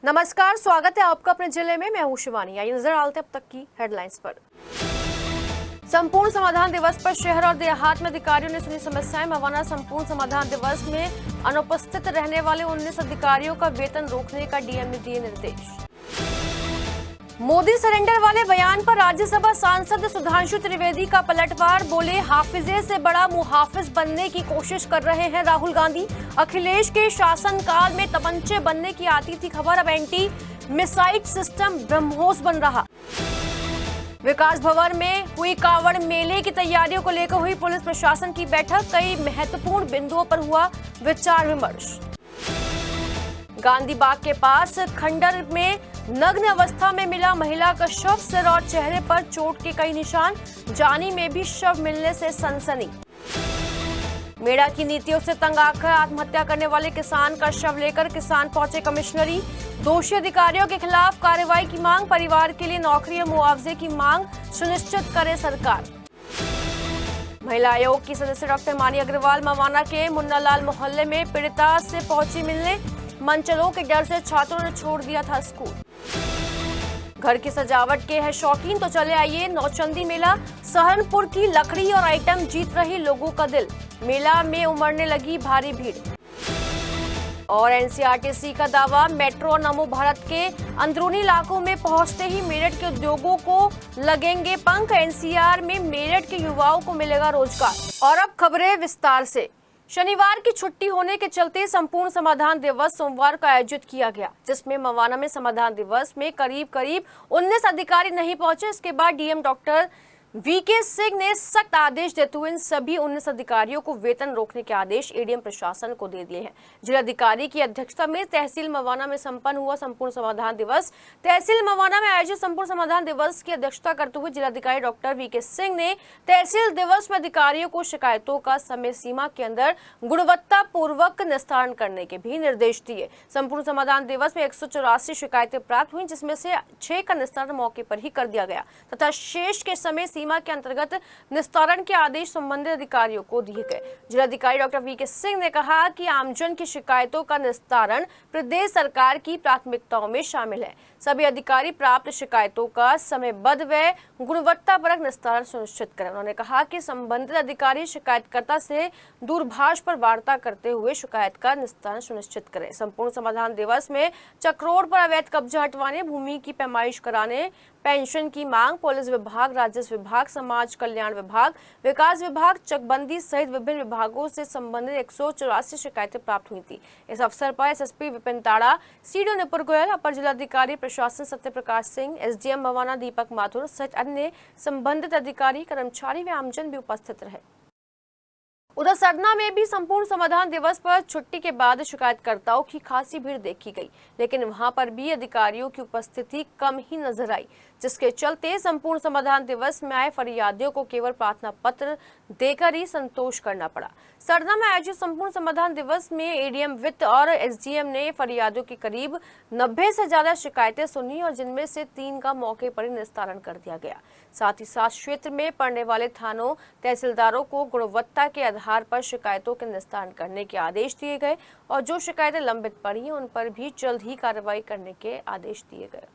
नमस्कार, स्वागत है आपका अपने जिले में। मैं हूं शिवानी। आइए नजर डालते हैं अब तक की हेडलाइंस पर। संपूर्ण समाधान दिवस पर शहर और देहात में अधिकारियों ने सुनी समस्याएं। मवाना संपूर्ण समाधान दिवस में अनुपस्थित रहने वाले 19 अधिकारियों का वेतन रोकने का डीएम ने दिए निर्देश। मोदी सरेंडर वाले बयान पर राज्यसभा सांसद सुधांशु त्रिवेदी का पलटवार। बोले, हाफिजे से बड़ा मुहाफिज बनने की कोशिश कर रहे हैं राहुल गांधी। अखिलेश के शासनकाल में तमंचे बनने की आती थी खबर, अब एंटी मिसाइल सिस्टम ब्रह्मोस बन रहा। विकास भवन में हुई कांवड़ मेले की तैयारियों को लेकर हुई पुलिस प्रशासन की बैठक। कई महत्वपूर्ण बिंदुओं पर हुआ विचार विमर्श। गांधी बाग के पास खंडर में नग्न अवस्था में मिला महिला का शव। सिर और चेहरे पर चोट के कई निशान। जानी में भी शव मिलने से सनसनी। मेड़ा की नीतियों से तंग आकर आत्महत्या करने वाले किसान का शव लेकर किसान पहुंचे कमिश्नरी। दोषी अधिकारियों के खिलाफ कार्रवाई की मांग। परिवार के लिए नौकरी और मुआवजे की मांग सुनिश्चित करे सरकार। महिला आयोग की सदस्य डॉक्टर मानी अग्रवाल मवाना के मुन्नालाल मोहल्ले में पीड़िता से पहुंची मिलने। मनचलों के डर से छात्रों ने छोड़ दिया था स्कूल। घर की सजावट के है शौकीन तो चले आइए नौचंदी मेला। सहारनपुर की लकड़ी और आइटम जीत रही लोगों का दिल। मेला में उमड़ने लगी भारी भीड़। और एनसीईआरटी का दावा, मेट्रो और नमो भारत के अंदरूनी इलाकों में पहुंचते ही मेरठ के उद्योगों को लगेंगे पंख। एनसीआर में मेरठ के युवाओं को मिलेगा रोजगार। और अब खबरें विस्तार से। शनिवार की छुट्टी होने के चलते संपूर्ण समाधान दिवस सोमवार को आयोजित किया गया, जिसमें मवाना में समाधान दिवस में करीब 19 अधिकारी नहीं पहुंचे। इसके बाद डीएम डॉक्टर वीके सिंह ने सख्त आदेश देते हुए इन सभी 19 अधिकारियों को वेतन रोकने के आदेश एडीएम प्रशासन को दे दिए हैं। जिलाधिकारी की अध्यक्षता में तहसील मवाना में संपन्न हुआ संपूर्ण समाधान दिवस। तहसील मवाना में आयोजित संपूर्ण समाधान दिवस की अध्यक्षता करते हुए जिलाधिकारी डॉक्टर वीके सिंह ने तहसील दिवस में अधिकारियों को शिकायतों का समय सीमा के अंदर गुणवत्ता पूर्वक निस्तारण करने के भी निर्देश दिए। संपूर्ण समाधान दिवस में 184 शिकायतें प्राप्त हुई, जिसमें से 6 का निस्तारण मौके पर ही कर दिया गया तथा शेष के समय सीमा के अंतर्गत निस्तारण के आदेश संबंधित अधिकारियों को दिए गए। जिलाधिकारी डॉक्टर वीके सिंह ने कहा कि आमजन की शिकायतों का निस्तारण प्रदेश सरकार की प्राथमिकताओं में शामिल है। सभी अधिकारी प्राप्त शिकायतों का समयबद्ध व गुणवत्तापरक निस्तारण सुनिश्चित करें। उन्होंने कहा कि संबंधित अधिकारी शिकायतकर्ता से दूरभाष पर वार्ता करते हुए शिकायत का निस्तारण सुनिश्चित करें। संपूर्ण समाधान दिवस में चक्रोड़ पर अवैध कब्जा हटवाने, भूमि की पैमाइश कराने, पेंशन की मांग, पुलिस विभाग, राजस्व विभाग, समाज कल्याण विभाग, विकास विभाग, चकबंदी सहित विभिन्न विभागों से संबंधित 184 शिकायतें प्राप्त हुई थी। इस अवसर पर एसएसपी विपिन ताड़ा, सीडीओ निपुर गोयल, अपर जिलाधिकारी प्रशासन सत्य प्रकाश सिंह, एसडीएम मवाना दीपक माथुर सहित अन्य संबंधित अधिकारी, कर्मचारी व आमजन भी उपस्थित रहे। उधर सरना में भी संपूर्ण समाधान दिवस पर छुट्टी के बाद शिकायतकर्ताओं की खासी भीड़ देखी गई, लेकिन वहां पर भी अधिकारियों की उपस्थिति कम ही नजर आई, जिसके चलते संपूर्ण समाधान दिवस में आए फरियादियों को केवल प्रार्थना पत्र देकर ही संतोष करना पड़ा। सरना में आयोजित संपूर्ण समाधान दिवस में एडीएम वित्त और एसडीएम ने फरियादियों की करीब 90 से ज्यादा शिकायतें सुनी और जिनमें से 3 का मौके पर ही निस्तारण कर दिया गया। साथ ही साथ क्षेत्र में पड़ने वाले थानों तहसीलदारों को गुणवत्ता के आधार पर शिकायतों के निस्तारण करने के आदेश दिए गए और जो शिकायतें लंबित पड़ी हैं उन पर भी जल्द ही कार्रवाई करने के आदेश दिए गए।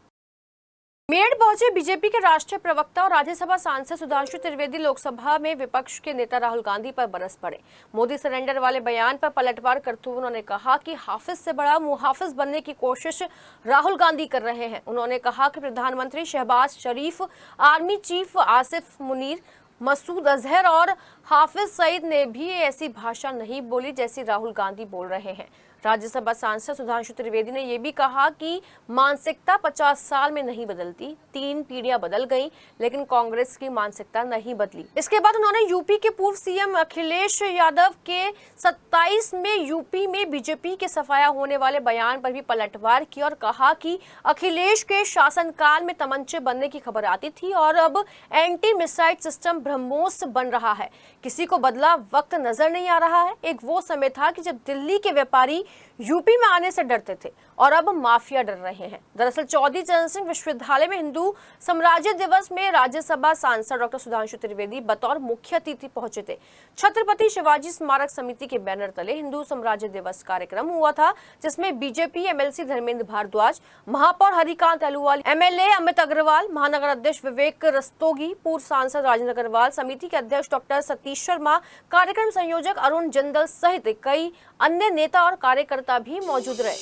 मेरठ पहुंचे बीजेपी के राष्ट्रीय प्रवक्ता और राज्यसभा सांसद सुधांशु त्रिवेदी लोकसभा में विपक्ष के नेता राहुल गांधी पर बरस पड़े। मोदी सरेंडर वाले बयान पर पलटवार करते हुए उन्होंने कहा कि हाफिज से बड़ा मुहाफिज बनने की कोशिश राहुल गांधी कर रहे हैं। उन्होंने कहा कि प्रधानमंत्री शहबाज शरीफ, आर्मी चीफ आसिफ मुनीर, मसूद अजहर और हाफिज सईद ने भी ऐसी भाषा नहीं बोली जैसी राहुल गांधी बोल रहे हैं। राज्यसभा सांसद सुधांशु त्रिवेदी ने यह भी कहा कि मानसिकता 50 साल में नहीं बदलती, 3 पीढ़ियां बदल गई, लेकिन कांग्रेस की मानसिकता नहीं बदली। इसके बाद उन्होंने यूपी के पूर्व सीएम अखिलेश यादव के 27 में यूपी में बीजेपी के सफाया होने वाले बयान पर भी पलटवार की और कहा कि अखिलेश के शासनकाल में तमंचे बनने की खबर आती थी और अब एंटी मिसाइल सिस्टम ब्रह्मोस बन रहा है। किसी को बदला वक्त नजर नहीं आ रहा है। एक वो समय था कि जब दिल्ली के व्यापारी यूपी में आने से डरते थे और अब माफिया डर रहे हैं। दरअसल चौधरी चरण सिंह विश्वविद्यालय में हिंदू साम्राज्य दिवस में राज्यसभा सांसद डॉक्टर सुधांशु त्रिवेदी बतौर मुख्य अतिथि पहुंचे थे। छत्रपति शिवाजी स्मारक समिति के बैनर तले हिंदू साम्राज्य दिवस कार्यक्रम हुआ था, जिसमें बीजेपी एमएलसी धर्मेंद्र भारद्वाज, महापौर हरिकांत अहलूवाल, एमएलए अमित अग्रवाल, महानगर अध्यक्ष विवेक रस्तोगी, पूर्व सांसद राजेंद्र अग्रवाल, समिति के अध्यक्ष डॉक्टर सतीश शर्मा, कार्यक्रम संयोजक अरुण जिंदल सहित कई अन्य नेता और कार्यकर्ता भी मौजूद रहे।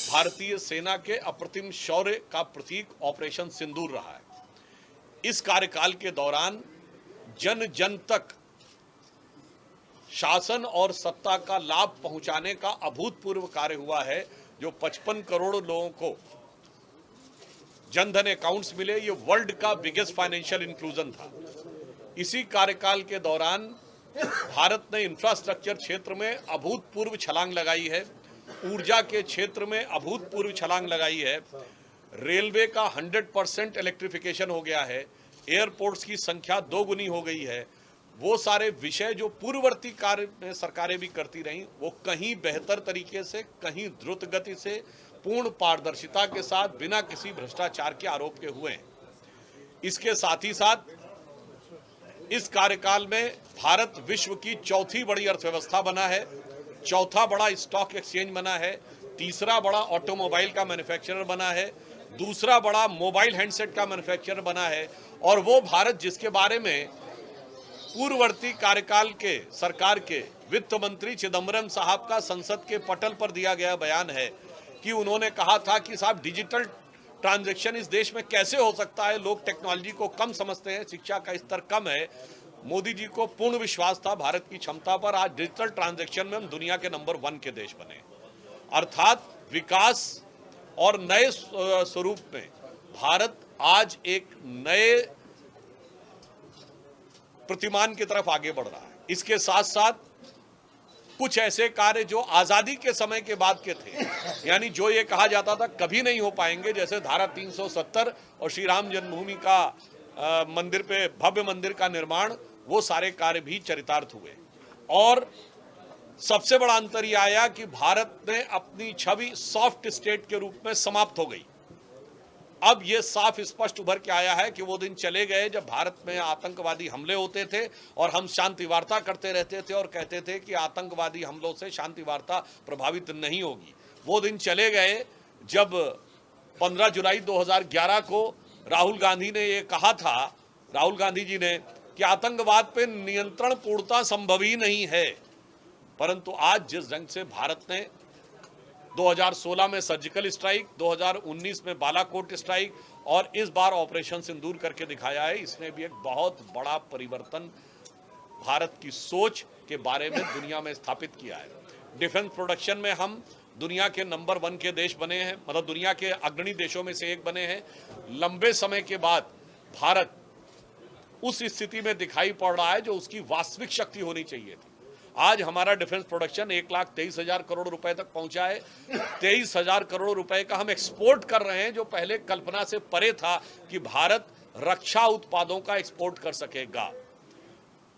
भारतीय सेना के अप्रतिम शौर्य का प्रतीक ऑपरेशन सिंदूर रहा है। इस कार्यकाल के दौरान जन जन तक शासन और सत्ता का लाभ पहुंचाने का अभूतपूर्व कार्य हुआ है। जो 55 करोड़ लोगों को जनधन अकाउंट्स मिले, ये वर्ल्ड का बिगेस्ट फाइनेंशियल इंक्लूजन था। इसी कार्यकाल के दौरान भारत ने इंफ्रास्ट्रक्चर क्षेत्र में अभूतपूर्व छलांग लगाई है, ऊर्जा के क्षेत्र में अभूतपूर्व छलांग लगाई है, रेलवे का 100% इलेक्ट्रिफिकेशन हो गया है, एयरपोर्ट्स की संख्या 2 गुनी हो गई है। वो सारे विषय जो पूर्ववर्ती कार्य में सरकारें भी करती रहीं, वो कहीं बेहतर तरीके से, कहीं द्रुत गति से, पूर्ण पारदर्शिता के साथ, बिना किसी भ्रष्टाचार के आरोप के हुए हैं। इसके साथ ही साथ इस कार्यकाल में भारत विश्व की चौथी बड़ी अर्थव्यवस्था बना है, चौथा बड़ा स्टॉक एक्सचेंज बना है, तीसरा बड़ा ऑटोमोबाइल का मैन्युफैक्चरर बना है, दूसरा बड़ा मोबाइल हैंडसेट का मैन्युफैक्चरर बना है। और वो भारत जिसके बारे में पूर्ववर्ती कार्यकाल के सरकार के वित्त मंत्री चिदम्बरम साहब का संसद के पटल पर दिया गया बयान है कि उन्होंने कहा था कि साहब डिजिटल ट्रांजैक्शन इस देश में कैसे हो सकता है, लोग टेक्नोलॉजी को कम समझते हैं, शिक्षा का स्तर कम है। मोदी जी को पूर्ण विश्वास था भारत की क्षमता पर। आज डिजिटल ट्रांजैक्शन में हम दुनिया के नंबर 1 के देश बने। अर्थात विकास और नए स्वरूप में भारत आज एक नए प्रतिमान की तरफ आगे बढ़ रहा है। इसके साथ साथ कुछ ऐसे कार्य जो आजादी के समय के बाद के थे, यानी जो ये कहा जाता था कभी नहीं हो पाएंगे, जैसे धारा 370 और श्री राम जन्मभूमि का मंदिर पे भव्य मंदिर का निर्माण, वो सारे कार्य भी चरितार्थ हुए। और सबसे बड़ा अंतर यह आया कि भारत ने अपनी छवि सॉफ्ट स्टेट के रूप में समाप्त हो गई। अब यह साफ स्पष्ट उभर के आया है कि वो दिन चले गए जब भारत में आतंकवादी हमले होते थे और हम शांति वार्ता करते रहते थे और कहते थे कि आतंकवादी हमलों से शांति वार्ता प्रभावित नहीं होगी। वो दिन चले गए जब 15 जुलाई 2011 को राहुल गांधी ने ये कहा था, राहुल गांधी जी ने, कि आतंकवाद पे नियंत्रण पूर्णता संभव ही नहीं है। परंतु आज जिस ढंग से भारत ने 2016 में सर्जिकल स्ट्राइक, 2019 में बालाकोट स्ट्राइक और इस बार ऑपरेशन सिंदूर करके दिखाया है, इसने भी एक बहुत बड़ा परिवर्तन भारत की सोच के बारे में दुनिया में स्थापित किया है। डिफेंस प्रोडक्शन में हम दुनिया के नंबर 1 के देश बने हैं, मतलब दुनिया के अग्रणी देशों में से एक बने हैं। लंबे समय के बाद भारत उस स्थिति में दिखाई पड़ रहा है जो उसकी वास्तविक शक्ति होनी चाहिए थी। आज हमारा डिफेंस प्रोडक्शन 1,23,000 करोड़ रुपए तक पहुंचा है। 23,000 करोड़ रुपए का हम एक्सपोर्ट कर रहे हैं, जो पहले कल्पना से परे था कि भारत रक्षा उत्पादों का एक्सपोर्ट कर सकेगा।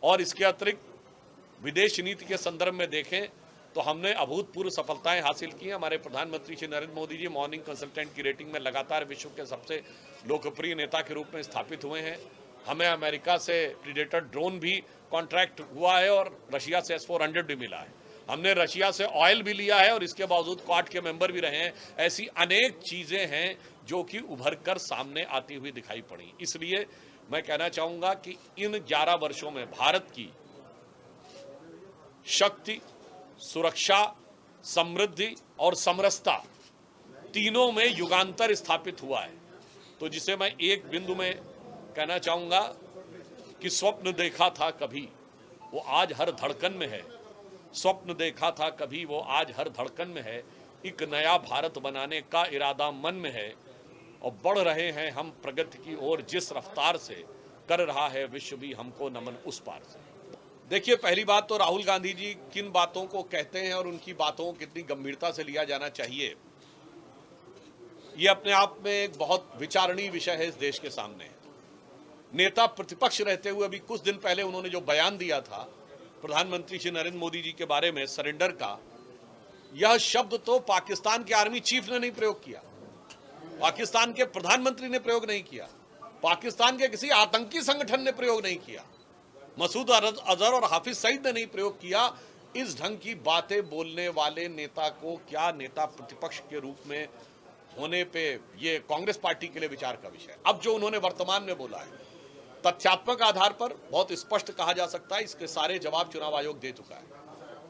और इसके अतिरिक्त विदेश नीति के संदर्भ में देखें तो हमने अभूतपूर्व सफलताएं हासिल की हैं। हमारे प्रधानमंत्री श्री नरेंद्र मोदी जी मॉर्निंग कंसल्टेंट की रेटिंग में लगातार विश्व के सबसे लोकप्रिय नेता के रूप में स्थापित हुए हैं। हमें अमेरिका से प्रीडेटर ड्रोन भी कॉन्ट्रैक्ट हुआ है और रशिया से S-400 भी मिला है। हमने रशिया से ऑयल भी लिया है और इसके बावजूद क्वाड के मेंबर भी रहे हैं। ऐसी अनेक चीजें हैं जो कि उभर कर सामने आती हुई दिखाई पड़ी। इसलिए मैं कहना चाहूंगा कि इन 11 वर्षों में भारत की शक्ति, सुरक्षा, समृद्धि और समरसता तीनों में युगांतर स्थापित हुआ है। तो जिसे मैं एक बिंदु में कहना चाहूंगा कि स्वप्न देखा था कभी, वो आज हर धड़कन में है। स्वप्न देखा था कभी, वो आज हर धड़कन में है। एक नया भारत बनाने का इरादा मन में है और बढ़ रहे हैं हम प्रगति की ओर, जिस रफ्तार से कर रहा है विश्व भी हमको नमन उस पार से। देखिए, पहली बात तो राहुल गांधी जी किन बातों को कहते हैं और उनकी बातों को कितनी गंभीरता से लिया जाना चाहिए, ये अपने आप में एक बहुत विचारणीय विषय है इस देश के सामने। नेता प्रतिपक्ष रहते हुए अभी कुछ दिन पहले उन्होंने जो बयान दिया था प्रधानमंत्री श्री नरेंद्र मोदी जी के बारे में सरेंडर का, यह शब्द तो पाकिस्तान के आर्मी चीफ ने नहीं प्रयोग किया, पाकिस्तान के प्रधानमंत्री ने प्रयोग नहीं किया, पाकिस्तान के किसी आतंकी संगठन ने प्रयोग नहीं किया, मसूद अजहर और हाफिज सईद ने नहीं प्रयोग किया। इस ढंग की बातें बोलने वाले नेता को क्या नेता प्रतिपक्ष के रूप में होने पे ये कांग्रेस पार्टी के लिए विचार का विषय है। अब जो उन्होंने वर्तमान में बोला है तथ्यात्मक आधार पर बहुत स्पष्ट कहा जा सकता है, इसके सारे जवाब चुनाव आयोग दे चुका है।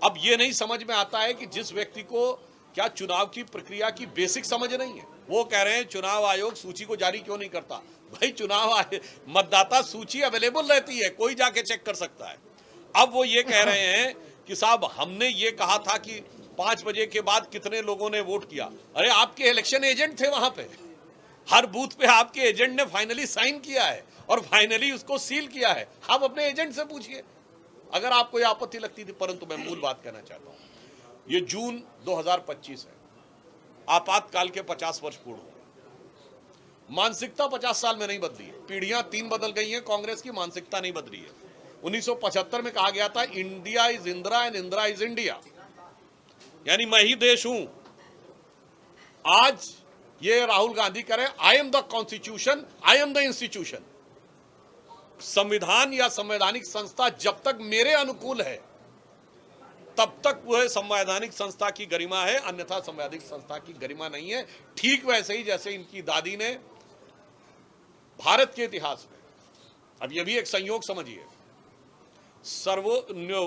अब ये नहीं समझ में आता है कि जिस व्यक्ति को क्या चुनाव की प्रक्रिया की बेसिक समझ नहीं है, वो कह रहे हैं चुनाव आयोग सूची को जारी क्यों नहीं करता। भाई चुनाव मतदाता सूची अवेलेबल रहती है, कोई जाके चेक कर सकता है। अब वो ये कह रहे हैं कि साहब हमने ये कहा था कि 5 बजे के बाद कितने लोगों ने वोट किया। अरे आपके इलेक्शन एजेंट थे वहां पे, हर बूथ पे आपके एजेंट ने फाइनली साइन किया है और फाइनली उसको सील किया है। आप अपने एजेंट से पूछिए अगर आपको ये आपत्ति लगती थी। परंतु मैं मूल बात कहना चाहता हूं, ये जून 2025 है, आपातकाल के 50 वर्ष पूर्ण हुए। मानसिकता 50 साल में नहीं बदली है, पीढ़ियां 3 बदल गई हैं, कांग्रेस की मानसिकता नहीं बदली है। 1975 में कहा गया था India is Indira and Indira is India, यानी मैं ही देश हूं। आज ये राहुल गांधी कह रहे हैं I am the constitution, I am the institution. संविधान या संवैधानिक संस्था जब तक मेरे अनुकूल है तब तक वह संवैधानिक संस्था की गरिमा है, अन्यथा संवैधानिक संस्था की गरिमा नहीं है। ठीक वैसे ही जैसे इनकी दादी ने भारत के इतिहास में, अब यह भी एक संयोग समझिए,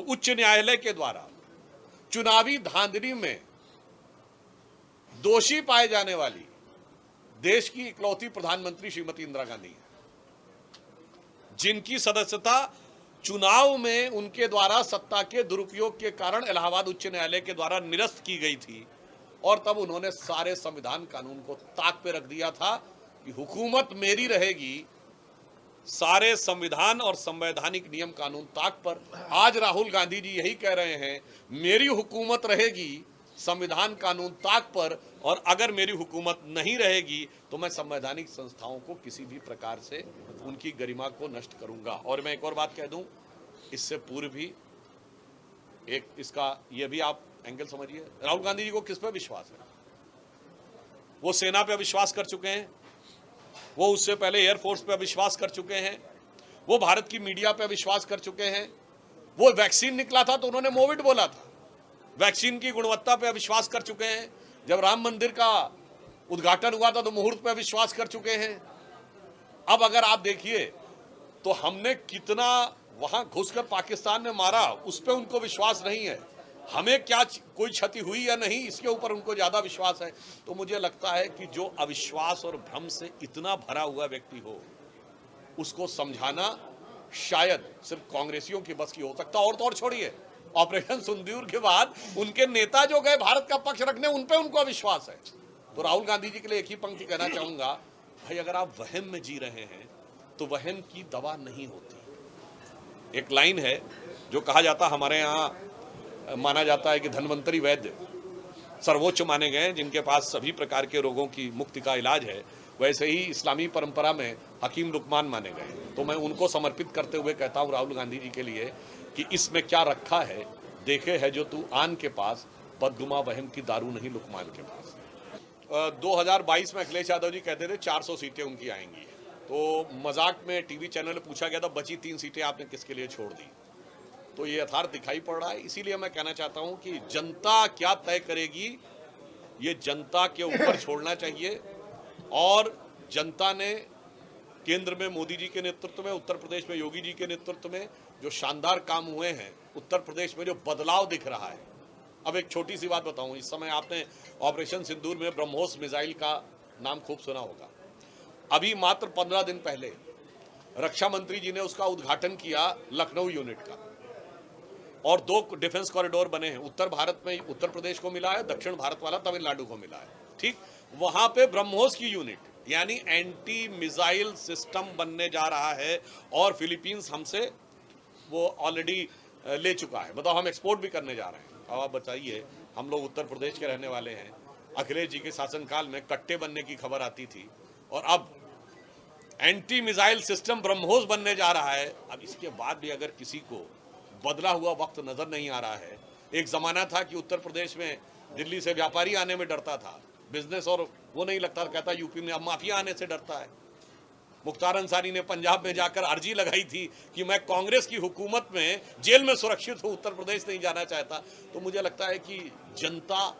उच्च न्यायालय के द्वारा चुनावी धांधली में दोषी पाए जाने वाली देश की इकलौती प्रधानमंत्री श्रीमती इंदिरा गांधी है, जिनकी सदस्यता चुनाव में उनके द्वारा सत्ता के दुरुपयोग के कारण इलाहाबाद उच्च न्यायालय के द्वारा निरस्त की गई थी। और तब उन्होंने सारे संविधान कानून को ताक पे रख दिया था कि हुकूमत मेरी रहेगी, सारे संविधान और संवैधानिक नियम कानून ताक पर। आज राहुल गांधी जी यही कह रहे हैं मेरी हुकूमत रहेगी, संविधान कानून ताक पर, और अगर मेरी हुकूमत नहीं रहेगी तो मैं संवैधानिक संस्थाओं को किसी भी प्रकार से उनकी गरिमा को नष्ट करूंगा। और मैं एक और बात कह दूं, इससे पूर्व भी एक इसका यह भी आप एंगल समझिए, राहुल गांधी जी को किस पर विश्वास है? वो सेना पे विश्वास कर चुके हैं, वो उससे पहले एयरफोर्स पे विश्वास कर चुके हैं, वो भारत की मीडिया पे विश्वास कर चुके हैं, वो वैक्सीन निकला था तो उन्होंने मोविड बोला था, वैक्सीन की गुणवत्ता पे विश्वास कर चुके हैं, जब राम मंदिर का उद्घाटन हुआ था तो मुहूर्त पे विश्वास कर चुके हैं। अब अगर आप देखिए तो हमने कितना वहां घुसकर पाकिस्तान में मारा, उस पर उनको विश्वास नहीं है। हमें क्या कोई क्षति हुई या नहीं, इसके ऊपर उनको ज्यादा विश्वास है। तो मुझे लगता है कि जो अविश्वास और भ्रम से इतना भरा हुआ व्यक्ति हो, उसको समझाना शायद सिर्फ कांग्रेसियों की बस की हो सकता। और तो और छोड़िए, ऑपरेशन सिंदूर के बाद उनके नेता जो गए भारत का पक्ष रखने, उन पे उनको विश्वास है। तो राहुल गांधी जी के लिए एक ही पंक्ति कहना चाहूंगा, भाई अगर आप वहम में जी रहे हैं तो वहम की दवा नहीं होती। एक लाइन है जो कहा जाता, हमारे यहाँ माना जाता है कि धन्वंतरी वैद्य सर्वोच्च माने गए, जिनके पास सभी प्रकार के रोगों की मुक्ति का इलाज है। वैसे ही इस्लामी परंपरा में हकीम लुकमान माने गए। तो मैं उनको समर्पित करते हुए कहता हूँ राहुल गांधी जी के लिए कि इसमें क्या रखा है, देखे है जो तू आन के पास, बदगुमा वहम की दारू नहीं लुकमान के पास। 2022 में अखिलेश यादव जी कहते थे 400 सीटें उनकी आएंगी। तो मजाक में टीवी चैनल में पूछा गया था बची 3 सीटें आपने किसके लिए छोड़ दी। तो ये यथार्थ दिखाई पड़ रहा है। इसीलिए मैं कहना चाहता हूं कि जनता क्या तय करेगी, ये जनता के ऊपर छोड़ना चाहिए। और जनता ने केंद्र में मोदी जी के नेतृत्व में, उत्तर प्रदेश में योगी जी के नेतृत्व में जो शानदार काम हुए हैं, उत्तर प्रदेश में जो बदलाव दिख रहा है। अब एक छोटी सी बात बताऊं, इस समय आपने ऑपरेशन सिंदूर में ब्रह्मोस मिसाइल का नाम खूब सुना होगा। अभी मात्र 15 दिन पहले रक्षा मंत्री जी ने उसका उद्घाटन किया लखनऊ यूनिट का, और 2 डिफेंस कॉरिडोर बने हैं। उत्तर भारत में उत्तर प्रदेश को मिला है, दक्षिण भारत वाला तमिलनाडु को मिला है। ठीक, वहां पे ब्रह्मोस की यूनिट यानी एंटी मिसाइल सिस्टम बनने जा रहा है, और फिलीपींस हमसे वो ऑलरेडी ले चुका है। बताओ, हम एक्सपोर्ट भी करने जा रहे हैं। अब आप बताइए, हम लोग उत्तर प्रदेश के रहने वाले हैं। अखिलेश जी के शासनकाल में कट्टे बनने की खबर आती थी, और अब एंटी मिसाइल सिस्टम ब्रह्मोस बनने जा रहा है। अब इसके बाद भी अगर किसी को बदला हुआ वक्त नजर नहीं आ रहा है, एक जमाना था कि उत्तर प्रदेश में दिल्ली से व्यापारी आने में डरता था, बिजनेस और वो नहीं लगता, कहता यूपी में अब माफिया आने से डरता है। मुख्तार अंसारी ने पंजाब में जाकर अर्जी लगाई थी कि मैं कांग्रेस की हुकूमत में जेल में सुरक्षित हूं, उत्तर प्रदेश नहीं जाना चाहता। तो मुझे लगता है कि जनता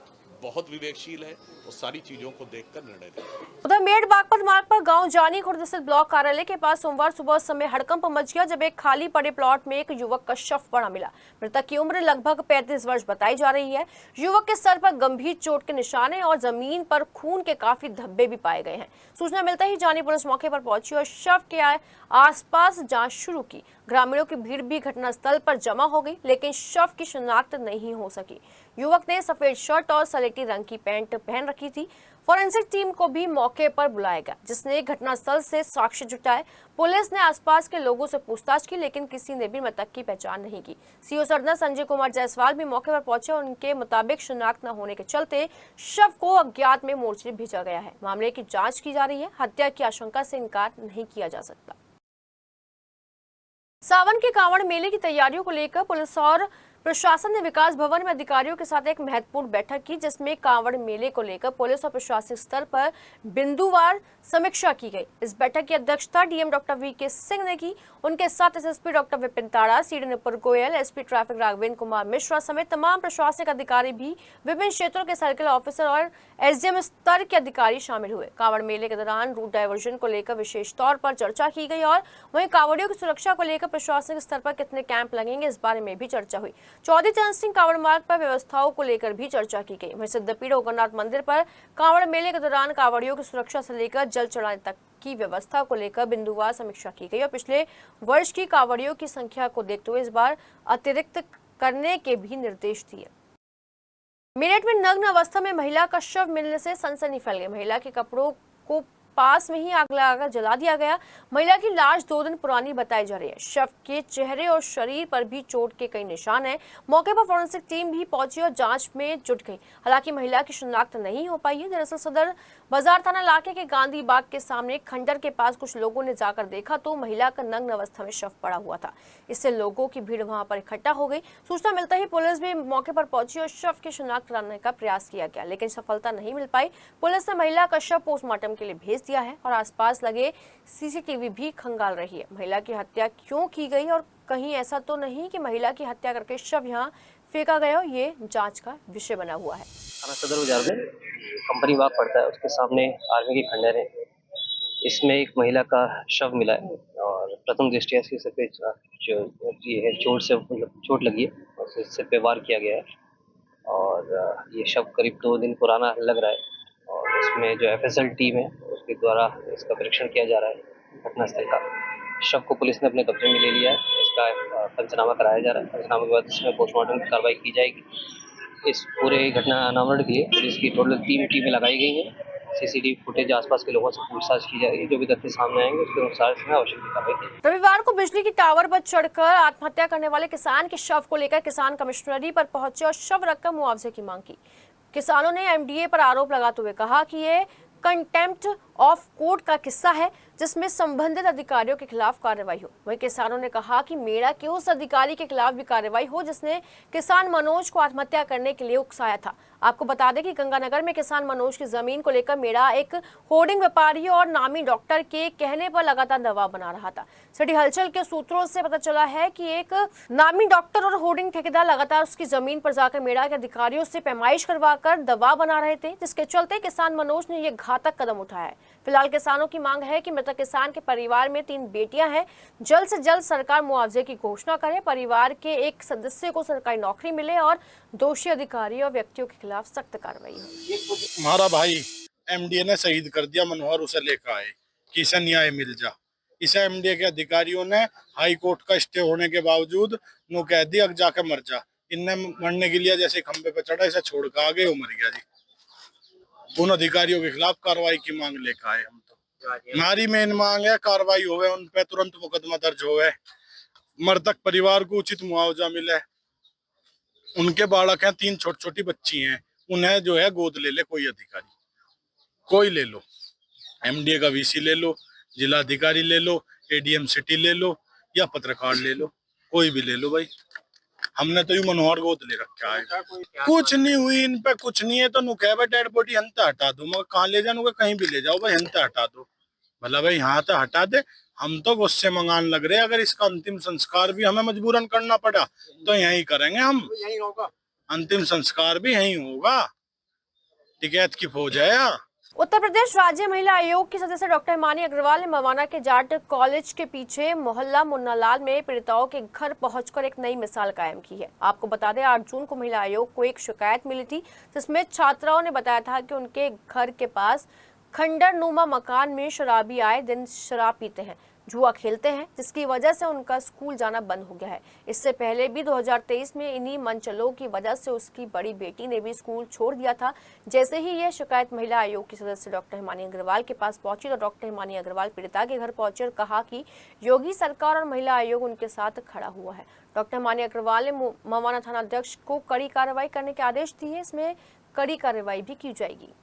बहुत विवेकशील है, वो सारी चीजों को देखकर निर्णय देगी। उधर मेड़ बागपत मार्ग पर गांव जानी खुर्द स्थित ब्लॉक कार्यालय के पास सोमवार सुबह समय हड़कंप मच गया जब एक खाली पड़े प्लॉट में एक युवक का शव पड़ा मिला। मृतक की उम्र लगभग 35 वर्ष बताई जा रही है। युवक के सर पर गंभीर चोट के निशान हैं और जमीन पर खून के काफी धब्बे भी पाए गए हैं। सूचना मिलते ही जानी पुलिस मौके पर पहुंची और शव के आसपास जांच शुरू की। ग्रामीणों की भीड़ भी घटनास्थल पर जमा हो गई, लेकिन शव की शिनाख्त नहीं हो सकी। युवक ने सफेद शर्ट और सलेटी रंग की पैंट पहन रखी थी। फोरेंसिक टीम को भी मौके पर बुलाया गया, जिसने घटनास्थल से साक्ष्य जुटाए। पुलिस ने आसपास के लोगों से पूछताछ की, लेकिन किसी ने भी मृतक की पहचान नहीं की। सीओ सरना संजय कुमार जायसवाल भी मौके पर पहुंचे और उनके मुताबिक शिनाख्त न होने के चलते शव को अज्ञात में मोर्चरी भेजा गया है। मामले की जांच की जा रही है। हत्या की आशंका से इनकार नहीं किया जा सकता। सावन के कांवड़ मेले की तैयारियों को लेकर पुलिस और प्रशासन ने विकास भवन में अधिकारियों के साथ एक महत्वपूर्ण बैठक की, जिसमें कांवड़ मेले को लेकर पुलिस और प्रशासनिक स्तर पर बिंदुवार समीक्षा की गई। इस बैठक की अध्यक्षता डीएम डॉक्टर वीके सिंह ने की। उनके साथ एसएसपी डॉक्टर विपिन ताड़ा, CD Nupur Goyal, SP traffic Raghavendra Kumar Mishra समेत तमाम प्रशासनिक अधिकारी भी विभिन्न क्षेत्रों के सर्किल ऑफिसर और एसडीएम स्तर के अधिकारी शामिल हुए। कांवड़ मेले के दौरान रूट डायवर्जन को लेकर विशेष तौर पर चर्चा की गई और वहीं कांवड़ियों की सुरक्षा को लेकर प्रशासनिक स्तर पर कितने कैंप लगेंगे, इस बारे में भी चर्चा हुई। चौधरी चरण सिंह कांवड़ मार्ग पर व्यवस्थाओं को लेकर भी चर्चा की गई। वहीं सिद्धपीठ ओगरनाथ मंदिर पर कांवड़ मेले के दौरान कांवड़ियों की सुरक्षा से लेकर जल चढ़ाने तक की व्यवस्था को लेकर बिंदुवार समीक्षा की गई और पिछले वर्ष की कांवड़ियों की संख्या को देखते हुए इस बार अतिरिक्त करने के भी निर्देश दिए। मेरठ में नग्न अवस्था में महिला का शव मिलने से सनसनी फैल गई। महिला के कपड़ों को पास में ही आग लगाकर जला दिया गया। महिला की लाश 2 दिन पुरानी बताई जा रही है। शव के चेहरे और शरीर पर भी चोट के कई निशान हैं। मौके पर फोरेंसिक टीम भी पहुंची और जांच में जुट गई। हालांकि महिला की शिनाख्त नहीं हो पाई है। दरअसल सदर बाजार थाना इलाके के गांधी बाग के सामने खंडर के पास कुछ लोगों ने जाकर देखा तो महिला का नग्न अवस्था में शव पड़ा हुआ था। इससे लोगों की भीड़ वहां पर इकट्ठा हो गई। सूचना मिलते ही पुलिस भी मौके पर पहुंची और शव की शिनाख्त कराने का प्रयास किया गया, लेकिन सफलता नहीं मिल पाई। पुलिस ने महिला का शव पोस्टमार्टम के लिए भेज दिया है और आसपास लगे सीसीटीवी भी खंगाल रही है। महिला की हत्या क्यों की गई और कहीं ऐसा तो नहीं कि महिला की हत्या करके शव यहां फेंका गया हो, ये जांच का विषय बना हुआ है। थाना सदर बाजार में कंपनी बाग पड़ता है, उसके सामने आर्मी की खंडर है। इसमें एक महिला का शव मिला है और प्रथम दृष्टया इसके सिर पे जो ये है चोट से मतलब चोट लगी है और सिर पे वार किया गया है और ये शव करीब 2 दिन पुराना लग रहा है और इसमें जो एफएसएल टीम है उसके द्वारा इसका परीक्षण किया जा रहा है। घटनास्थल का शव को पुलिस ने अपने कब्जे में ले लिया है। इसका पंचनामा कराया जा रहा है। पंचनामा के बाद इसमें पोस्टमार्टम की कार्रवाई की जाएगी। इस पूरे घटना अनावरण के लिए पुलिस की टोटल 3 टीमें लगाई गई हैं। सीसीटीवी फुटेज आसपास के लोगों से पूछताछ की जाएगी। जो भी तथ्य सामने आएंगे उसके अनुसार इसमें आवश्यक कार्रवाई की। रविवार को बिजली की टावर पर चढ़कर आत्महत्या करने वाले किसान के शव को लेकर किसान कमिश्नरी पर पहुंचे और शव रखकर मुआवजे की मांग की। किसानों ने एमडीए पर आरोप लगाते हुए कहा कि ये कंटेम्प्ट ऑफ कोर्ट का किस्सा है जिसमें संबंधित अधिकारियों के खिलाफ कार्रवाई हो। वहीं किसानों ने कहा कि मेरा के उस अधिकारी के खिलाफ भी कार्रवाई हो जिसने किसान मनोज को आत्महत्या करने के लिए उकसाया था। आपको बता दें कि गंगानगर में किसान मनोज की जमीन को लेकर मेरा एक होर्डिंग व्यापारी और नामी डॉक्टर के कहने पर लगातार दबाव बना रहा था। सिटी हलचल के सूत्रों से पता चला है कि एक नामी डॉक्टर और होर्डिंग ठेकेदार लगातार उसकी जमीन पर जाकर मेरा के अधिकारियों से पैमाइश करवाकर दबाव बना रहे थे, जिसके चलते किसान मनोज ने यह घातक कदम उठाया है। फिलहाल किसानों की मांग है कि मृतक किसान के परिवार में 3 बेटियां हैं, जल्द से जल्द सरकार मुआवजे की घोषणा करे, परिवार के एक सदस्य को सरकारी नौकरी मिले और दोषी अधिकारी और व्यक्तियों के खिलाफ सख्त कार्रवाई हो। हमारा भाई एमडीए ने शहीद कर दिया मनोहर, उसे लेकर आए कि इसे न्याय मिल जा। इसे एमडीए के अधिकारियों ने हाई कोर्ट का स्टे होने के बावजूद नो कह दिया जाके मर जा। इनने मरने के लिए जैसे खंबे पे चढ़ा इसे छोड़ कर आ गए, वो मर गया जी। उन अधिकारियों के खिलाफ कार्रवाई की मांग लेकर आए हम तो। हमारी मेन मांग है कार्रवाई होवे, उन पे तुरंत मुकदमा दर्ज होवे, मृतक परिवार को उचित मुआवजा मिले। उनके बालक हैं, 3 छोटी छोटी बच्ची हैं, उन्हें जो है गोद ले ले कोई अधिकारी, कोई ले लो, एमडीए का वीसी ले लो जिलाधिकारी ले लो, एडीएम सिटी ले लो, या पत्रकार ले लो, कोई भी ले लो भाई। हमने तो यू मनोहर गोद ले रखा है, कुछ नहीं हुई इन पे, कुछ नहीं है तो नुके भाई डेड बॉडी हंता हटा दो, मगर कहाँ ले जाऊंगा, कहीं भी ले जाओ भाई, हंता हटा दो भला भाई, यहाँ तो हटा दे। हम तो गुस्से मंगान लग रहे हैं, अगर इसका अंतिम संस्कार भी हमें मजबूरन करना पड़ा तो यहीं करेंगे हम, यहीं होगा अंतिम संस्कार भी यहीं होगा। टिकैत की फौज है यार। उत्तर प्रदेश राज्य महिला आयोग की सदस्य डॉक्टर हिमानी अग्रवाल ने मवाना के जाट कॉलेज के पीछे मोहल्ला मुन्नालाल में पीड़िताओं के घर पहुंचकर एक नई मिसाल कायम की है। आपको बता दें 8 जून को महिला आयोग को एक शिकायत मिली थी, जिसमें छात्राओं ने बताया था कि उनके घर के पास खंडर नुमा मकान में शराबी आए दिन शराब पीते हैं, जुआ खेलते हैं, जिसकी वजह से उनका स्कूल जाना बंद हो गया है। इससे पहले भी 2023 में इन्हीं मनचलों की वजह से उसकी बड़ी बेटी ने भी स्कूल छोड़ दिया था। जैसे ही यह शिकायत महिला आयोग की सदस्य डॉक्टर हिमानी अग्रवाल के पास पहुंची तो डॉक्टर हिमानी अग्रवाल पीड़िता के घर पहुंचे और कहा कि योगी सरकार और महिला आयोग उनके साथ खड़ा हुआ है। डॉक्टर हिमानी अग्रवाल ने मवाना थाना अध्यक्ष को कड़ी कार्रवाई करने के आदेश दिए। इसमें कड़ी कार्रवाई भी की जाएगी।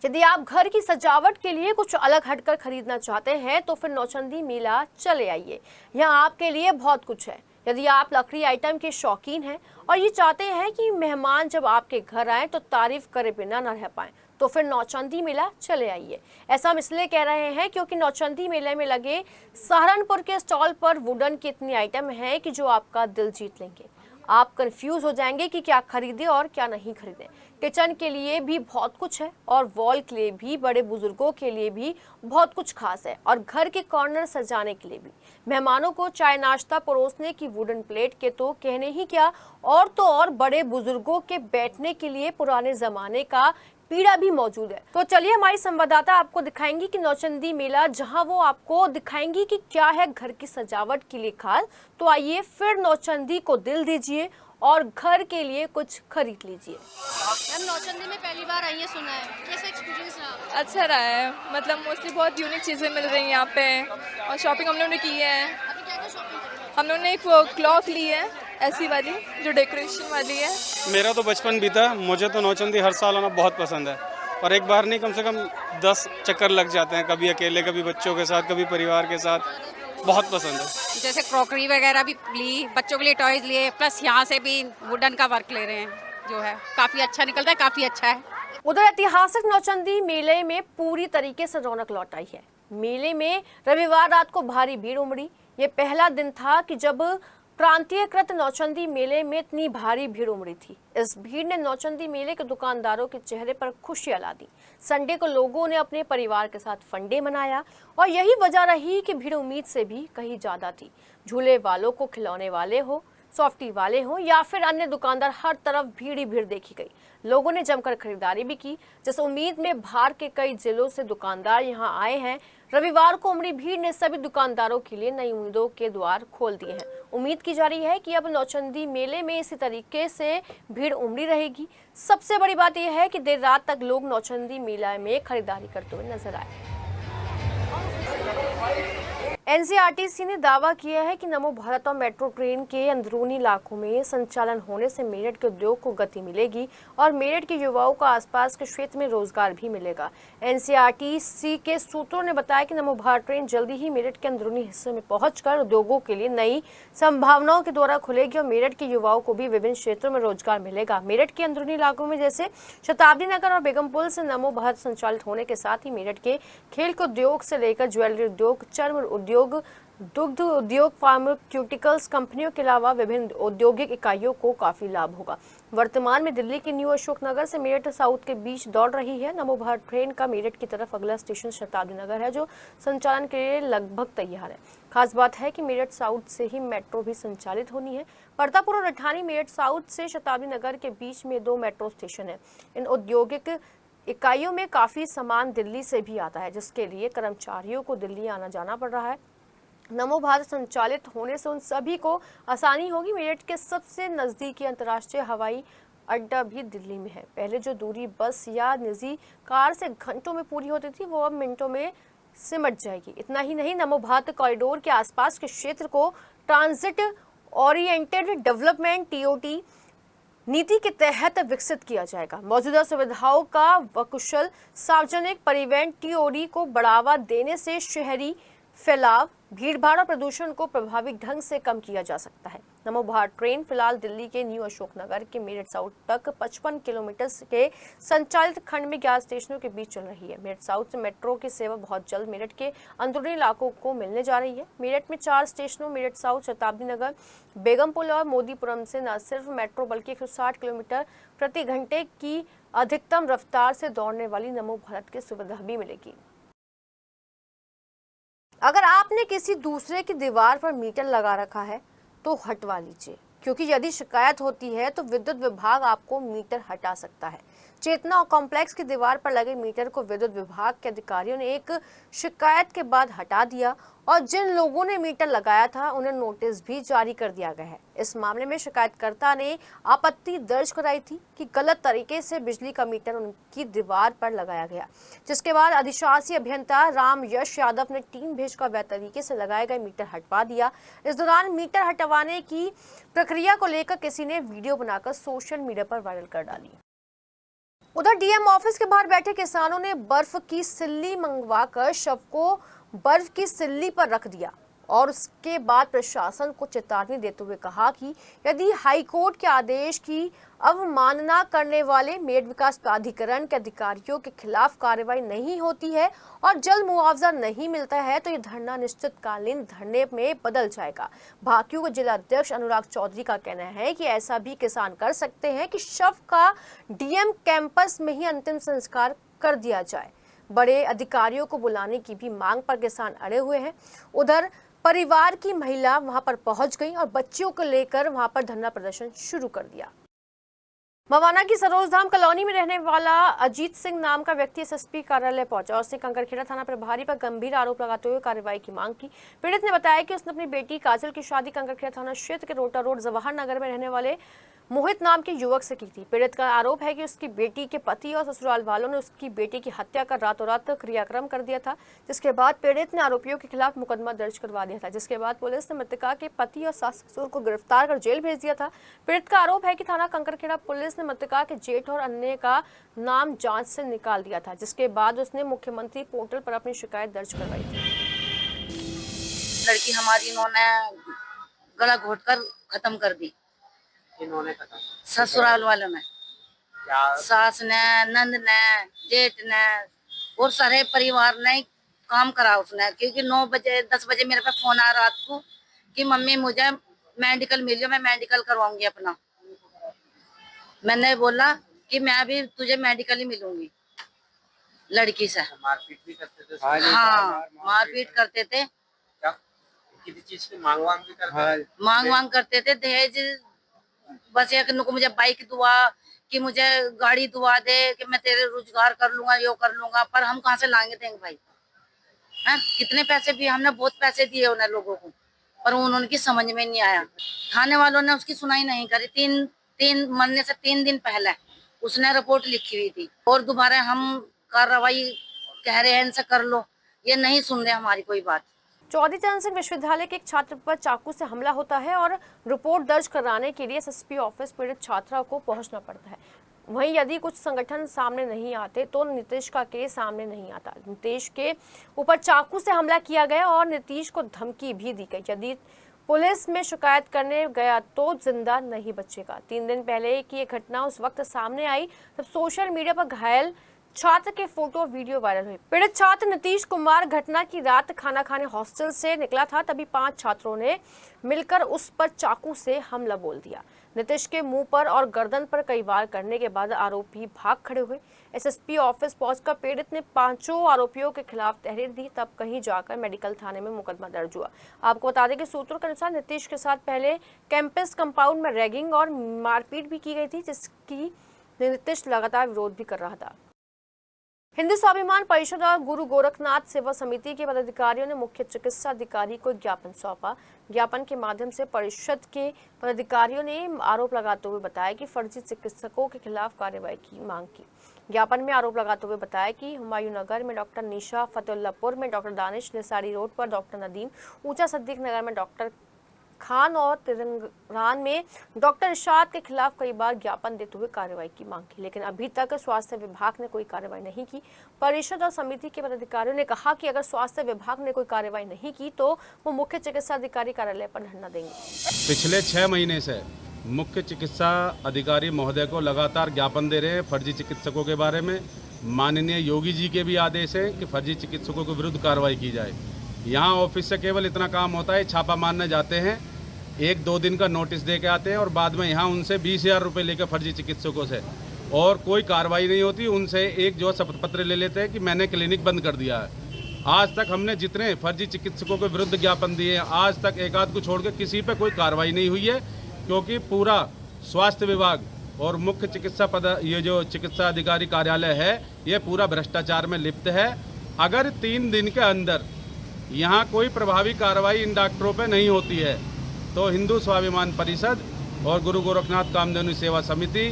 यदि आप घर की सजावट के लिए कुछ अलग हटकर खरीदना चाहते हैं तो फिर नौचंदी मेला चले आइए। यहाँ आपके लिए बहुत कुछ है। यदि आप लकड़ी आइटम के शौकीन हैं और ये चाहते हैं कि मेहमान जब आपके घर आए तो तारीफ करे बिना न रह पाएं, तो फिर नौचंदी मेला चले आइए। ऐसा हम इसलिए कह रहे हैं क्योंकि नौचंदी मेले में लगे सहारनपुर के स्टॉल पर वुडन की इतनी आइटम है कि जो आपका दिल जीत लेंगे। आप कंफ्यूज हो जाएंगे कि क्या खरीदें और क्या नहीं खरीदें। किचन के लिए भी बहुत कुछ है और वॉल के लिए भी, बड़े बुजुर्गों के लिए भी बहुत कुछ खास है और घर के कॉर्नर सजाने के लिए भी। मेहमानों को चाय नाश्ता परोसने की वुडन प्लेट के तो कहने ही क्या, और तो और बड़े बुजुर्गों के बैठने के लिए पुराने जमाने का पीढ़ा भी मौजूद है। तो चलिए हमारी संवाददाता आपको दिखाएंगी कि नौचंदी मेला, जहां वो आपको दिखाएंगी कि क्या है घर की सजावट के लिए खास। तो आइए फिर नौचंदी को दिल दीजिए और घर के लिए कुछ खरीद लीजिए। मैम नौचंदी में पहली बार आई है, सुना है, कैसा एक्सपीरियंस रहा? अच्छा रहा है, मतलब मोस्टली बहुत यूनिक चीज़ें मिल रही हैं यहाँ पे और शॉपिंग हम लोगों ने की है। अभी क्या क्या शॉपिंग करी? हम लोगों ने एक वो क्लॉक ली है ऐसी वाली जो डेकोरेशन वाली है। मेरा तो बचपन बीता, मुझे तो नौचंदी हर साल आना बहुत पसंद है और एक बार नहीं कम से कम 10 चक्कर लग जाते हैं, कभी अकेले, कभी बच्चों के साथ, कभी परिवार के साथ। बहुत पसंद है। जैसे क्रॉकरी वगैरह भी ली, बच्चों के लिए टॉयज लिए, प्लस यहाँ से भी वुडन का वर्क ले रहे हैं, जो है काफ़ी अच्छा निकलता है, काफ़ी अच्छा है। उधर ऐतिहासिक नौचंदी मेले में पूरी तरीके से रौनक लौट आई है। मेले में रविवार रात को भारी भीड़ उमड़ी। ये पहला दिन था कि जब प्रांतीयकृत नौचंदी मेले में इतनी भारी भीड़ उमड़ी थी। इस भीड़ ने नौचंदी मेले के दुकानदारों के चेहरे पर खुशियां ला दी। संडे को लोगों ने अपने परिवार के साथ फंडे मनाया और यही वजह रही कि भीड़ उम्मीद से भी कहीं ज्यादा थी। झूले वालों को खिलौने वाले हो, सॉफ्टी वाले हो या फिर अन्य दुकानदार, हर तरफ भीड़ ही भीड़ देखी गई। लोगों ने जमकर खरीदारी भी की। जिस उम्मीद में बाहर के कई जिलों से दुकानदार यहां आए हैं, रविवार को उमड़ी भीड़ ने सभी दुकानदारों के लिए नई उम्मीदों के द्वार खोल दिए हैं। उम्मीद की जा रही है कि अब नौचंदी मेले में इसी तरीके से भीड़ उमड़ी रहेगी। सबसे बड़ी बात यह है कि देर रात तक लोग नौचंदी मेला में खरीदारी करते हुए नजर आए। एनसीआरटीसी ने दावा किया है कि नमो भारत और मेट्रो ट्रेन के अंदरूनी इलाकों में संचालन होने से मेरठ के उद्योग को गति मिलेगी और मेरठ के युवाओं को आसपास के क्षेत्र में रोजगार भी मिलेगा। एनसीआरटीसी के सूत्रों ने बताया कि नमो भारत ट्रेन जल्दी ही मेरठ के अंदरूनी हिस्से में पहुंचकर उद्योगों के लिए नई संभावनाओं के द्वारा खुलेगी और मेरठ के युवाओं को भी विभिन्न क्षेत्रों में रोजगार मिलेगा। मेरठ के अंदरूनी इलाकों में जैसे शताब्दी नगर और बेगमपुल से नमो भारत संचालित होने के साथ ही मेरठ के खेल के उद्योग से लेकर ज्वेलरी उद्योग, चर्म उद्योग, दुग्ध उद्योग, फार्मास्यूटिकल्स कंपनियों के अलावा विभिन्न औद्योगिक इकाइयों को काफी लाभ होगा। वर्तमान में दिल्ली के न्यू अशोक नगर से मेरठ साउथ के बीच दौड़ रही है। नमो भारत ट्रेन का मेरठ की तरफ अगला स्टेशन शताब्दी नगर है, जो संचालन के लिए लगभग तैयार है। खास बात है कि मेरठ साउथ से ही मेट्रो भी संचालित होनी है। परतापुर और रठानी मेरठ साउथ से शताब्दी नगर के बीच में 2 मेट्रो स्टेशन है। इन औद्योगिक इकाइयों में काफी सामान दिल्ली से भी आता है, जिसके लिए कर्मचारियों को दिल्ली आना जाना पड़ रहा है। नमो भारत संचालित होने से उन सभी को आसानी होगी। मेरठ के सबसे नजदीकी अंतर्राष्ट्रीय हवाई अड्डा भी दिल्ली में है। पहले जो दूरी बस या निजी कार से घंटों में पूरी होती थी, वो अब मिनटों में सिमट जाएगी। इतना ही नहीं, नमो भारत कॉरिडोर के आसपास के क्षेत्र को ट्रांजिट ओरिएंटेड डेवलपमेंट TOT नीति के तहत विकसित किया जाएगा। मौजूदा सुविधाओं का वकुशल सार्वजनिक परिवहन टीओडी को बढ़ावा देने से शहरी फैलाव, भीड़भाड़ और प्रदूषण को प्रभावी ढंग से कम किया जा सकता है। नमो भारत ट्रेन फिलहाल दिल्ली के न्यू अशोकनगर के मेरठ साउथ तक 55 किलोमीटर के संचालित खंड में 11 स्टेशनों के बीच चल रही है। मेरठ साउथ से मेट्रो की सेवा बहुत जल्द मेरठ के अंदरूनी इलाकों को मिलने जा रही है। मेरठ में 4 स्टेशनों मेरठ साउथ, शताब्दी नगर, बेगमपुल और मोदीपुरम से न सिर्फ मेट्रो बल्कि 160 किलोमीटर प्रति घंटे की अधिकतम रफ्तार से दौड़ने वाली नमो भारत की सुविधा भी मिलेगी। अगर आपने किसी दूसरे की दीवार पर मीटर लगा रखा है तो हटवा लीजिए, क्योंकि यदि शिकायत होती है तो विद्युत विभाग आपको मीटर हटा सकता है। चेतना कॉम्प्लेक्स की दीवार पर लगे मीटर को विद्युत विभाग के अधिकारियों ने एक शिकायत के बाद हटा दिया और जिन लोगों ने मीटर लगाया था उन्हें नोटिस भी जारी कर दिया गया है। इस मामले में शिकायतकर्ता ने आपत्ति दर्ज कराई थी कि गलत तरीके से बिजली का मीटर उनकी दीवार पर लगाया गया, जिसके बाद अधिशासी अभियंता राम यश यादव ने टीम भेजकर वैध तरीके से लगाए गए मीटर हटवा दिया। इस दौरान मीटर हटवाने की प्रक्रिया को लेकर किसी ने वीडियो बनाकर सोशल मीडिया पर वायरल कर डाली। उधर डीएम ऑफिस के बाहर बैठे किसानों ने बर्फ की सिल्ली मंगवाकर शव को बर्फ की सिल्ली पर रख दिया और उसके बाद प्रशासन को चेतावनी देते हुए कहा कि यदि हाईकोर्ट के आदेश की अवमानना करने वाले मेड विकास प्राधिकरण के अधिकारियों के खिलाफ कार्रवाई नहीं होती है और जल्द मुआवजा नहीं मिलता है तो ये धरना निश्चितकालीन धरने में बदल जाएगा। भाकियू के जिला अध्यक्ष अनुराग चौधरी का कहना है कि ऐसा भी किसान कर सकते हैं कि शव का डीएम कैंपस में ही अंतिम संस्कार कर दिया जाए। बड़े अधिकारियों को बुलाने की भी मांग पर किसान अड़े हुए हैं। उधर परिवार की महिला वहां पर पहुंच गई और बच्चियों को लेकर वहां पर धरना प्रदर्शन शुरू कर दिया। मवाना की सरोजधाम कॉलोनी में रहने वाला अजीत सिंह नाम का व्यक्ति एसएसपी कार्यालय पहुंचा और उसने कंकरखेड़ा थाना प्रभारी पर गंभीर आरोप लगाते हुए कार्रवाई की मांग की। पीड़ित ने बताया कि उसने अपनी बेटी काजल की शादी कंकरखेड़ा थाना क्षेत्र के रोटा रोड जवाहर नगर में रहने वाले मोहित नाम के युवक से की थी। पीड़ित का आरोप है कि उसकी बेटी के पति और ससुराल वालों ने उसकी बेटी की हत्या कर रातों रात क्रियाक्रम कर दिया था, जिसके बाद पीड़ित ने आरोपियों के खिलाफ मुकदमा दर्ज करवा दिया था, जिसके बाद पुलिस ने मृतका के पति और सास ससुर को गिरफ्तार कर जेल भेज दिया था। पीड़ित का आरोप है कि थाना कंकरखेड़ा पुलिस ने मृतका के जेठ और अन्य का नाम जाँच से निकाल दिया था, जिसके बाद उसने मुख्यमंत्री पोर्टल पर अपनी शिकायत दर्ज करवाई थी। लड़की हमारी इन्होंने गला घोट कर खत्म कर दी। इन्होंने खत्म ससुराल वालों ने, सास ने, नंद ने, जेठ ने और सारे परिवार ने काम करा उसने, क्योंकि 9 बजे 10 बजे मेरे पे फोन आया रात को कि मम्मी मुझे मेडिकल मिल जाए, मैं मेडिकल करवाऊंगी अपना। मैंने बोला कि मैं भी तुझे मेडिकल ही मिलूंगी। लड़की से मारपीट भी करते थे। हाँ, मारपीट करते थे। किसी चीज की मांग वांग भी करते थे। मांग करते थे, दहेज। बस ये कि मुझे बाइक दुआ, कि मुझे गाड़ी दुआ दे, कि मैं तेरे रोजगार कर लूंगा, यो कर लूंगा। पर हम कहाँ से लाएंगे देंगे भाई? हैं? कितने पैसे भी हमने बहुत पैसे दिए उन्हें लोगों को, पर उनकी समझ में नहीं आया। थाने वालों ने उसकी सुनाई नहीं करी। तीन मरने से 3 दिन पहले उसने रिपोर्ट लिखी हुई थी और दोबारा हम कार्रवाई कह रहे हैं इनसे कर लो, ये नहीं सुन रहे हमारी कोई बात। चौधरी चरण सिंह विश्वविद्यालय के एक छात्र पर चाकू से हमला होता है और रिपोर्ट दर्ज कराने के लिए एसएसपी ऑफिस पीड़ित छात्रा को पहुंचना पड़ता है। वहीं यदि कुछ संगठन सामने नहीं आते तो नीतीश का केस सामने नहीं आता। नीतीश के ऊपर चाकू से हमला किया गया और नीतीश को धमकी भी दी गई, यदि पुलिस में शिकायत करने गया तो जिंदा नहीं बचेगा। 3 दिन पहले की ये घटना उस वक्त सामने आई जब सोशल मीडिया पर घायल छात्र के फोटो वीडियो वायरल हुए। पीड़ित छात्र नीतीश कुमार घटना की रात खाना खाने हॉस्टल से निकला था, तभी 5 छात्रों ने मिलकर उस पर चाकू से हमला बोल दिया। नीतीश के मुंह पर और गर्दन पर कई वार करने के बाद आरोपी भाग खड़े हुए। एसएसपी ऑफिस पहुंचकर पीड़ित ने 5 आरोपियों के खिलाफ तहरीर दी, तब कहीं जाकर मेडिकल थाने में मुकदमा दर्ज हुआ। आपको बता दें कि सूत्रों के अनुसार नीतीश के साथ पहले कैंपस कंपाउंड में रैगिंग और मारपीट भी की गई थी, जिसकी नीतीश लगातार विरोध भी कर रहा था। हिंदू स्वाभिमान परिषद और गुरु गोरखनाथ सेवा समिति के पदाधिकारियों ने मुख्य चिकित्सा अधिकारी को ज्ञापन सौंपा। ज्ञापन के माध्यम से परिषद के पदाधिकारियों ने आरोप लगाते हुए बताया कि फर्जी चिकित्सकों के खिलाफ कार्रवाई की मांग की। ज्ञापन में आरोप लगाते हुए बताया कि हुमायूं नगर में डॉक्टर निशा, फतेहुल्लापुर में डॉक्टर दानिश, निसारी रोड पर डॉक्टर नदीम, ऊंचा सिद्दीक नगर में डॉक्टर खान और तेलंगाना में डॉक्टर इरशाद के खिलाफ कई बार ज्ञापन देते हुए कार्रवाई की मांग की, लेकिन अभी तक स्वास्थ्य विभाग ने कोई कार्रवाई नहीं की। परिषद और समिति के पदाधिकारियों ने कहा कि अगर स्वास्थ्य विभाग ने कोई कार्रवाई नहीं की तो वो मुख्य चिकित्सा अधिकारी कार्यालय पर धरना देंगे। पिछले 6 महीने से मुख्य चिकित्सा अधिकारी महोदय को लगातार ज्ञापन दे रहे हैं फर्जी चिकित्सकों के बारे में। माननीय योगी जी के भी आदेश है कि फर्जी चिकित्सकों के विरुद्ध कार्रवाई की जाए। यहाँ ऑफिस से केवल इतना काम होता है, छापा मारने जाते हैं, 1-2 दिन का नोटिस दे के आते हैं और बाद में यहाँ उनसे 20,000 रुपये लेकर फर्जी चिकित्सकों से और कोई कार्रवाई नहीं होती। उनसे एक जो शपथ पत्र ले लेते हैं कि मैंने क्लिनिक बंद कर दिया है। आज तक हमने जितने फर्जी चिकित्सकों के विरुद्ध ज्ञापन दिए हैं, आज तक एक आध को छोड़ के किसी पे कोई कार्रवाई नहीं हुई है, क्योंकि पूरा स्वास्थ्य विभाग और मुख्य चिकित्सा ये जो चिकित्सा अधिकारी कार्यालय है, ये पूरा भ्रष्टाचार में लिप्त है। अगर 3 दिन के अंदर यहाँ कोई प्रभावी कार्रवाई इन डॉक्टरों पे नहीं होती है तो हिंदू स्वाभिमान परिषद और गुरु गोरखनाथ कामधेनु सेवा समिति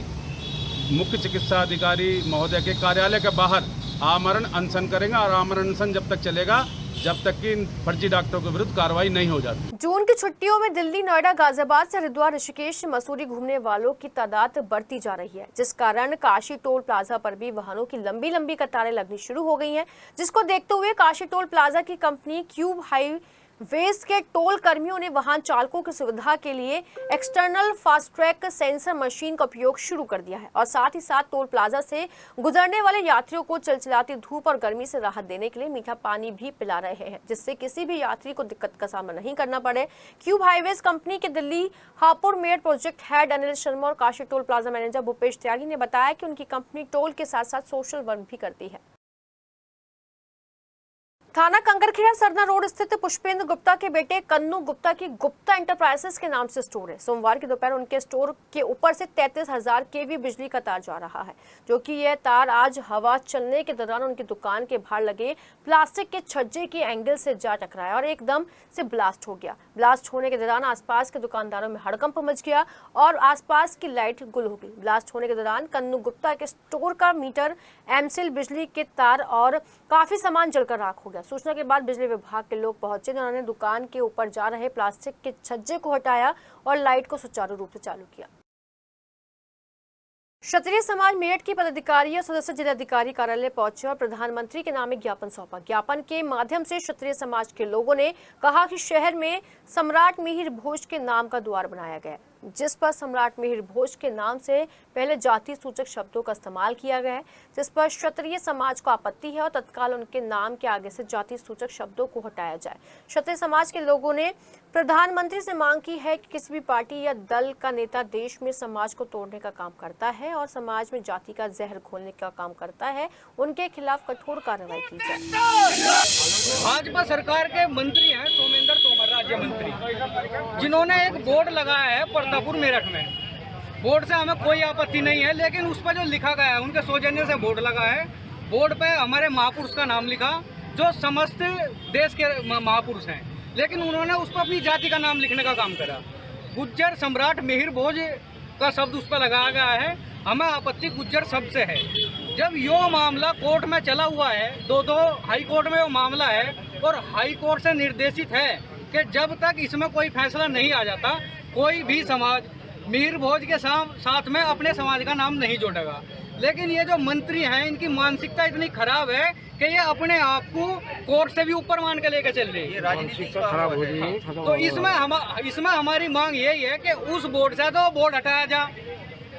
मुख्य चिकित्सा अधिकारी महोदय के कार्यालय के बाहर आमरण अनशन करेंगे और आमरण अनशन जब तक चलेगा जब तक कि इन फर्जी डॉक्टरों के विरुद्ध कार्रवाई नहीं हो जाती। जून की छुट्टियों में दिल्ली, नोएडा, गाजियाबाद से हरिद्वार, ऋषिकेश, मसूरी घूमने वालों की तादाद बढ़ती जा रही है, जिस कारण काशी टोल प्लाजा पर भी वाहनों की लंबी लंबी कतारें लगनी शुरू हो गई हैं, जिसको देखते हुए काशी टोल प्लाजा की कंपनी क्यूब हाईवेज के टोल कर्मियों ने वाहन चालकों की सुविधा के लिए external fast track sensor machine का उपयोग शुरू कर दिया है और साथ ही साथ टोल प्लाजा से गुजरने वाले यात्रियों को चिलचिलाती धूप और गर्मी से राहत देने के लिए मीठा पानी भी पिला रहे हैं, जिससे किसी भी यात्री को दिक्कत का सामना नहीं करना पड़े। क्यूब हाईवेज कंपनी के दिल्ली हापुड़ मेड प्रोजेक्ट हेड अनिल शर्मा और Kashi toll plaza manager Bhupesh Tyagi ने बताया कि उनकी कंपनी टोल के साथ साथ सोशल वर्क भी करती है। थाना कंकरखेड़ा सरना रोड स्थित पुष्पेंद्र गुप्ता के बेटे कन्नू गुप्ता की गुप्ता एंटरप्राइजेस के नाम से स्टोर है। सोमवार की दोपहर उनके स्टोर के ऊपर से 33,000 केवी बिजली का तार जा रहा है, जो कि यह तार आज हवा चलने के दौरान उनकी दुकान के बाहर लगे प्लास्टिक के छज्जे के एंगल से जा टकराया और एकदम से ब्लास्ट हो गया। ब्लास्ट होने के दौरान आसपास के दुकानदारों में हड़कंप मच गया और आसपास की लाइट गुल हो गई। ब्लास्ट होने के दौरान कन्नू गुप्ता के स्टोर का मीटर, एमसील, बिजली के तार और काफी सामान जलकर राख हो गया। सूचना के बाद बिजली विभाग के लोग पहुंचे, जिन्होंने दुकान के ऊपर जा रहे प्लास्टिक के छज्जे को हटाया और लाइट को सुचारू रूप से चालू किया। क्षत्रिय समाज मेरठ की पदाधिकारी और सदस्य जिलाधिकारी कार्यालय पहुंचे और प्रधानमंत्री के नाम एक ज्ञापन सौंपा। ज्ञापन के माध्यम से क्षत्रिय समाज के लोगों ने कहा कि शहर में सम्राट मिहिर भोज के नाम का द्वार बनाया गया, जिस पर सम्राट मिहिर भोज के नाम से पहले जाति सूचक शब्दों का इस्तेमाल किया गया है, जिस पर क्षत्रिय समाज को आपत्ति है और तत्काल उनके नाम के आगे से जाति सूचक शब्दों को हटाया जाए। क्षत्रिय समाज के लोगों ने प्रधानमंत्री से मांग की है कि किसी भी पार्टी या दल का नेता देश में समाज को तोड़ने का काम करता है और समाज में जाति का जहर घोलने का काम करता है, उनके खिलाफ कठोर कार्रवाई की जाए। भाजपा सरकार के मंत्री हैं सोमेंद्र तोमर, राज्य मंत्री, जिन्होंने एक बोर्ड लगाया है प्रतापपुर मेरठ में। बोर्ड से हमें कोई आपत्ति नहीं है, लेकिन उस पर जो लिखा गया है, उनके सौजन्य से बोर्ड लगा है। बोर्ड पे हमारे महापुरुष का नाम लिखा, जो समस्त देश के महापुरुष हैं, लेकिन उन्होंने उस पर अपनी जाति का नाम लिखने का काम करा। गुज्जर सम्राट मिहिर भोज का शब्द उस पर लगाया गया है। हमें आपत्ति गुज्जर शब्द से है। जब यो मामला कोर्ट में चला हुआ है, दो हाई कोर्ट में वो मामला है और हाई कोर्ट से निर्देशित है कि जब तक इसमें कोई फैसला नहीं आ जाता, कोई भी समाज मिहिर भोज के साथ में अपने समाज का नाम नहीं जोड़ेगा। लेकिन ये जो मंत्री हैं, इनकी मानसिकता इतनी खराब है कि ये अपने आप को कोर्ट से भी ऊपर मान के लेकर चल रही है। मानसिकता खराब हो रही है। तो इसमें हमारी मांग यही है कि उस बोर्ड से तो बोर्ड हटाया जाए।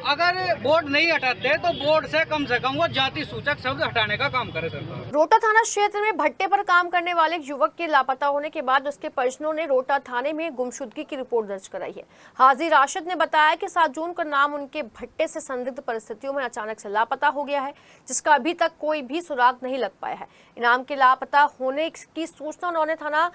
अगर बोर्ड नहीं हटाते तो बोर्ड से कम वो जाति सूचक शब्द हटाने का काम करे सरकार। रोहटा थाना क्षेत्र में भट्टे पर काम करने वाले एक युवक के लापता होने के बाद उसके परिजनों ने रोहटा थाने में गुमशुदगी की रिपोर्ट दर्ज कराई है। हाजी राशिद ने बताया कि 7 जून को नाम उनके भट्टे से संदिग्ध परिस्थितियों में अचानक से लापता हो गया है, जिसका अभी तक कोई भी सुराग नहीं लग पाया है। इनाम के लापता होने की सूचना उन्होंने थाना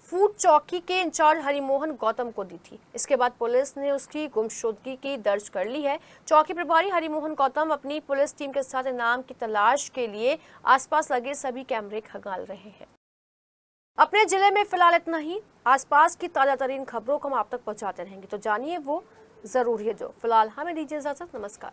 फूड चौकी के इंचार्ज हरिमोहन गौतम को दी थी। इसके बाद पुलिस ने उसकी गुमशुदगी की दर्ज कर ली है। चौकी प्रभारी हरिमोहन गौतम अपनी पुलिस टीम के साथ इनाम की तलाश के लिए आसपास लगे सभी कैमरे खंगाल रहे हैं। अपने जिले में फिलहाल इतना ही। आसपास की ताजा तरीन खबरों को हम आप तक पहुंचाते रहेंगे, तो जानिए वो जरूरी है जो। फिलहाल हमें दीजिए इजाजत। नमस्कार।